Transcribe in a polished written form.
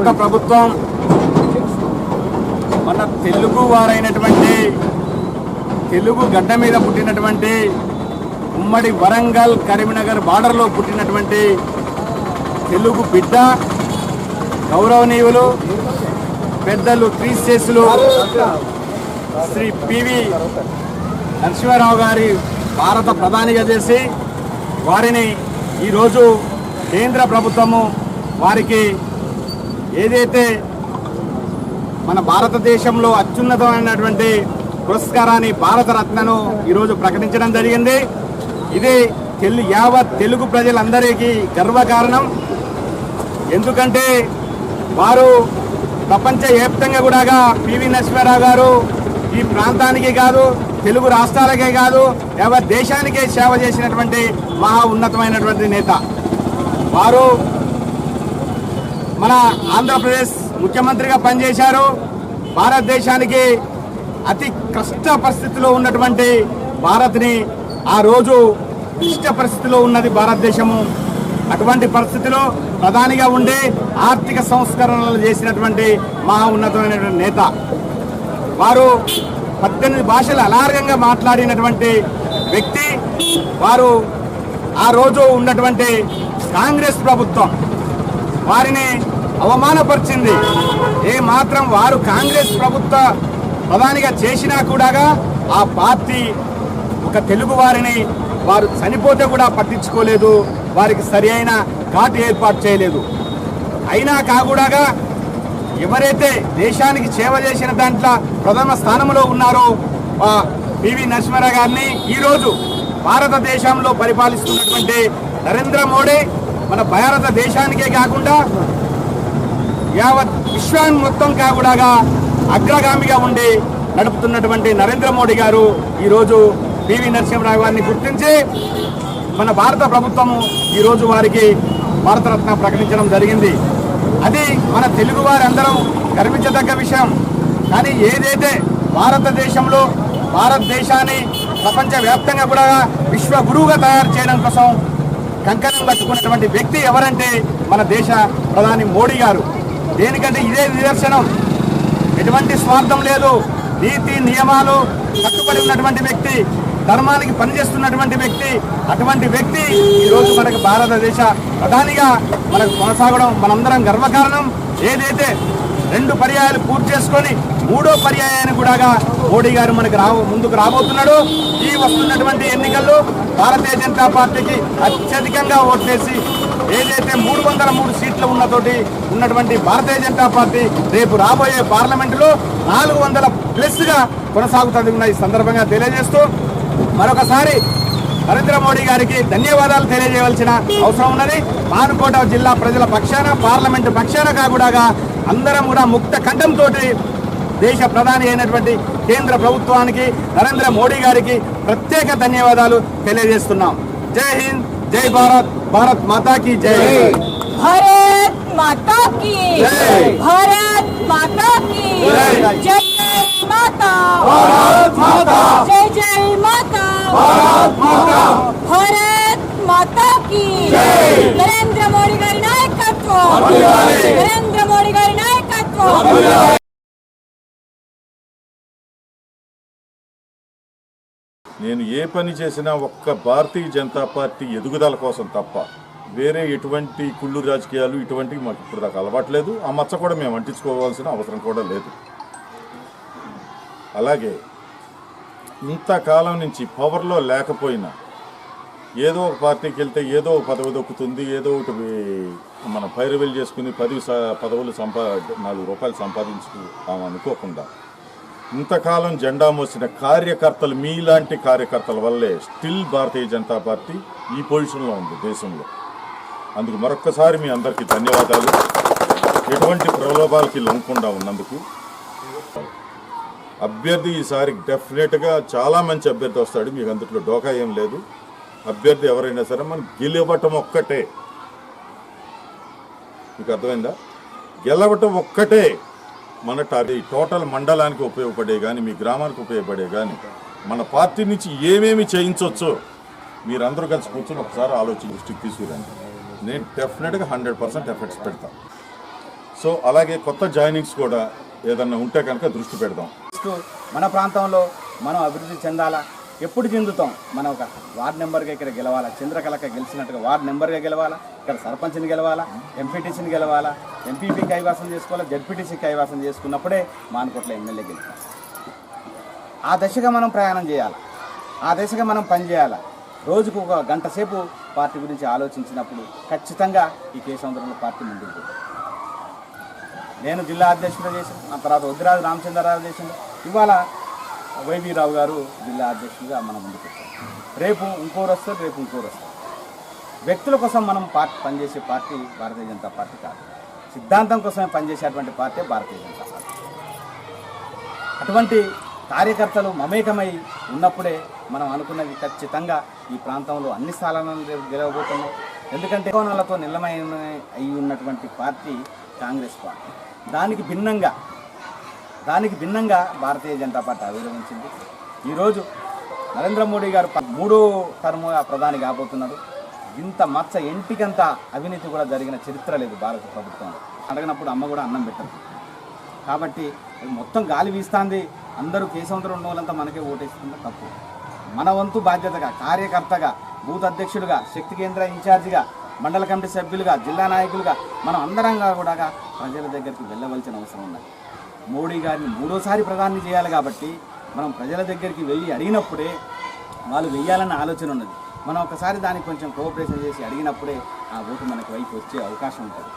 భారత ప్రభుత్వం మన తెలుగు వారైనటువంటి తెలుగు గడ్డ మీద పుట్టినటువంటి ఉమ్మడి వరంగల్ కరీంనగర్ బార్డర్లో పుట్టినటువంటి తెలుగు బిడ్డ గౌరవనీయులు పెద్దలు క్రీస్తేసులు శ్రీ పివి నరసింహారావు గారి భారత ప్రధానిగా చేసి వారిని ఈరోజు కేంద్ర ప్రభుత్వము వారికి ఏదైతే మన భారతదేశంలో అత్యున్నతమైనటువంటి పురస్కారాన్ని భారతరత్నను ఈరోజు ప్రకటించడం జరిగింది. ఇది యావత్ తెలుగు ప్రజలందరికీ గర్వకారణం. ఎందుకంటే వారు ప్రపంచవ్యాప్తంగా కూడా పివి నరసింహారావు గారు ఈ ప్రాంతానికి కాదు, తెలుగు రాష్ట్రాలకే కాదు, యావత్ దేశానికే సేవ చేసినటువంటి మహా ఉన్నతమైనటువంటి నేత. వారు మన ఆంధ్రప్రదేశ్ ముఖ్యమంత్రిగా పనిచేశారు. భారతదేశానికి అతి కష్ట పరిస్థితిలో ఉన్నటువంటి భారత్ని ఆ రోజు ఇష్ట పరిస్థితిలో ఉన్నది భారతదేశము. అటువంటి పరిస్థితిలో ప్రధానిగా ఉండి ఆర్థిక సంస్కరణలు చేసినటువంటి మహా ఉన్నతమైనటువంటి నేత. వారు 18 భాషలు అనార్గంగా మాట్లాడినటువంటి వ్యక్తి. వారు ఆ రోజు ఉన్నటువంటి కాంగ్రెస్ ప్రభుత్వం వారిని అవమానపరిచింది. ఏ మాత్రం వారు కాంగ్రెస్ ప్రభుత్వ ప్రధానిగా చేసినా కూడా ఆ పార్టీ ఒక తెలుగు వారిని వారు చనిపోతే కూడా పట్టించుకోలేదు, వారికి సరి అయిన ఘాటు ఏర్పాటు చేయలేదు. అయినా కాకుండా ఎవరైతే దేశానికి సేవ చేసిన దాంట్లో ప్రథమ స్థానంలో ఉన్నారో పివి నరసింహారావు గారిని ఈరోజు భారతదేశంలో పరిపాలిస్తున్నటువంటి నరేంద్ర మోడీ మన భారతదేశానికే కాకుండా యావత్ విశ్వాన్ని మొత్తం కాకుండా అగ్రగామిగా ఉండి నడుపుతున్నటువంటి నరేంద్ర మోడీ గారు ఈరోజు పివి నరసింహారావు గారిని గుర్తించి మన భారత ప్రభుత్వము ఈరోజు వారికి భారతరత్న ప్రకటించడం జరిగింది. అది మన తెలుగు వారందరం గర్వించదగ్గ విషయం. కానీ ఏదైతే భారతదేశంలో భారతదేశాన్ని ప్రపంచవ్యాప్తంగా కూడా విశ్వ గురువుగా తయారు చేయడం కోసం కంకణం కట్టుకున్నటువంటి వ్యక్తి ఎవరంటే మన దేశ ప్రధాని మోడీ గారు. దేనికంటే ఇదే నిదర్శనం. ఎటువంటి స్వార్థం లేదు, నీతి నియమాలు కట్టుబడి ఉన్నటువంటి వ్యక్తి, ధర్మానికి పనిచేస్తున్నటువంటి వ్యక్తి. అటువంటి వ్యక్తి ఈరోజు మనకు భారతదేశ ప్రధానిగా మనకు కొనసాగడం మనందరం గర్వకారణం. ఏదైతే 2 పర్యాయాలు పూర్తి చేసుకొని 3వ పర్యాయాన్ని కూడా మోడీ గారు మనకు ముందుకు రాబోతున్నాడు. ఈ వస్తున్నటువంటి ఎన్నికల్లో భారతీయ జనతా పార్టీకి అత్యధికంగా ఓట్లేసి ఏదైతే 303 సీట్లు ఉన్నటువంటి భారతీయ జనతా పార్టీ రేపు రాబోయే పార్లమెంటులో 400+గా కొనసాగుతుంది. ఈ సందర్భంగా తెలియజేస్తూ మరొకసారి నరేంద్ర మోడీ గారికి ధన్యవాదాలు తెలియజేయవలసిన అవసరం ఉన్నది. మానుకోట జిల్లా ప్రజల పక్షాన, పార్లమెంటు పక్షాన కాకుండా అందరం కూడా ముక్త కంఠంతో దేశ ప్రధాని అయినటువంటి కేంద్ర ప్రభుత్వానికి నరేంద్ర మోడీ గారికి ప్రత్యేక ధన్యవాదాలు తెలియజేస్తున్నాం. జై హింద్, జై భారత్, భారత్ మాతా की జై. भारत माता की जय, भारत माता की जय, जय माता, भारत माता, जय जय माता, भारत माता, भारत माता की जय. नरेंद्र मोदी गारी नायकत्व, नरेंद्र मोदी गारी नायकत्व. నేను ఏ పని చేసినా ఒక్క భారతీయ జనతా పార్టీ ఎదుగుదల కోసం తప్ప వేరే ఎటువంటి కుళ్ళు రాజకీయాలు ఇటువంటివి మాకు ఇప్పుడు దాకా అలవాట్లేదు. ఆ మచ్చ కూడా మేము అంటించుకోవాల్సిన అవసరం కూడా లేదు. అలాగే ఇంతకాలం నుంచి పవర్లో లేకపోయినా ఏదో ఒక పార్టీకి వెళ్తే ఏదో ఒక పదవి దొక్కుతుంది, ఏదో ఒకటి మనం పైరవీలు చేసుకుని పదవులు 4 రూపాయలు సంపాదించుకుంటాం అనుకోకుండా ఇంతకాలం జెండా మోసిన కార్యకర్తలు, మీలాంటి కార్యకర్తల వల్లే స్టిల్ భారతీయ జనతా పార్టీ ఈ పొజిషన్లో ఉంది దేశంలో. అందుకు మరొక్కసారి మీ అందరికీ ధన్యవాదాలు. ఎటువంటి ప్రలోభాలకి లొంగకుండా ఉన్నందుకు. అభ్యర్థి ఈసారి డెఫినెట్గా చాలా మంచి అభ్యర్థి వస్తాడు. మీకు అందులో డోకా ఏం లేదు. అభ్యర్థి ఎవరైనా సరే మనం గెలవటం ఒక్కటే. మీకు అర్థమైందా? గెలవటం ఒక్కటే మన టోటల్ మండలానికి ఉపయోగపడే కానీ, మీ గ్రామానికి ఉపయోగపడే కానీ, మన పార్టీ నుంచి ఏమేమి చేయించవచ్చో మీరందరూ కలిసి కూర్చొని ఒకసారి ఆలోచించి దృష్టికి తీసుకురండి. నేను డెఫినెట్గా 100% ఎఫర్ట్స్ పెడతాను. సో అలాగే కొత్త జాయినింగ్స్ కూడా ఏదన్నా ఉంటే కనుక దృష్టి పెడదాం. మన ప్రాంతంలో మనం అభివృద్ధి చెందాలా, ఎప్పుడు చెందుతాం? మనం ఒక వార్డు నెంబర్గా ఇక్కడ గెలవాలా, చంద్రకళక గెలిచినట్టుగా వార్డు నెంబర్గా గెలవాలా, ఇక్కడ సర్పంచ్ని గెలవాలా, ఎంపీటీసీని గెలవాలా, ఎంపీపీ కైవాసం చేసుకోవాలా, జడ్పీటీసీ కైవాసం చేసుకున్నప్పుడే మానుకోట్ల ఎమ్మెల్యే గెలుస్తాం. ఆ దశగా మనం ప్రయాణం చేయాలి, ఆ దశగా మనం పనిచేయాలి. రోజుకు ఒక గంట సేపు పార్టీ గురించి ఆలోచించినప్పుడు ఖచ్చితంగా ఈ కేశవంతరంలో పార్టీ ముందుకు పోతుంది. నేను జిల్లా అధ్యక్షుడు చేశాను, ఆ తర్వాత వద్దిరాజు రామచంద్రరావు చేశాను, ఇవాళ వైవి రావు గారు జిల్లా అధ్యక్షుడిగా మనం ముందుకు వచ్చాం. రేపు ఇంకోరు వస్తారు, రేపు ఇంకోరు వస్తారు. వ్యక్తుల కోసం మనం పనిచేసే పార్టీ భారతీయ జనతా పార్టీ కాదు, సిద్ధాంతం కోసమే పనిచేసేటువంటి పార్టీ భారతీయ జనతా పార్టీ. అటువంటి కార్యకర్తలు మమేకమై ఉన్నప్పుడే మనం అనుకున్నది ఖచ్చితంగా ఈ ప్రాంతంలో అన్ని స్థానాలను గెలవబోతున్నాం. ఎందుకంటే కోణాలతో నిలమైన అయి ఉన్నటువంటి పార్టీ కాంగ్రెస్ పార్టీ. దానికి భిన్నంగా భారతీయ జనతా పార్టీ ఆవిర్భవించింది. ఈరోజు నరేంద్ర మోడీ గారు 3వ టర్మ్ ప్రధాని కాబోతున్నాడు. ఇంత మచ్చ ఇంటికంత అవినీతి కూడా జరిగిన చరిత్ర లేదు భారత ప్రభుత్వంలో. అడగనప్పుడు అమ్మ కూడా అన్నం పెట్టదు. కాబట్టి మొత్తం గాలి వీస్తుంది, అందరూ కేశవంతరం ఉన్న వాళ్ళంతా మనకే ఓటేస్తుందో తప్పు. మన వంతు బాధ్యతగా, కార్యకర్తగా, బూత్ అధ్యక్షుడిగా, శక్తి కేంద్ర ఇన్ఛార్జిగా, మండల కమిటీ సభ్యులుగా, జిల్లా నాయకులుగా మనం అందరంగా కూడా ప్రజల దగ్గరికి వెళ్ళవలసిన అవసరం ఉన్నది. మోడీ గారిని 3వసారి ప్రధాని చేయాలి కాబట్టి మనం ప్రజల దగ్గరికి వెళ్ళి అడిగినప్పుడే వాళ్ళు వెయ్యాలన్న ఆలోచన ఉన్నది. మనం ఒకసారి దానికి కొంచెం కోఆపరేషన్ చేసి అడిగినప్పుడే ఆ ఓటు మనకి వైపు వచ్చే అవకాశం ఉంటుంది.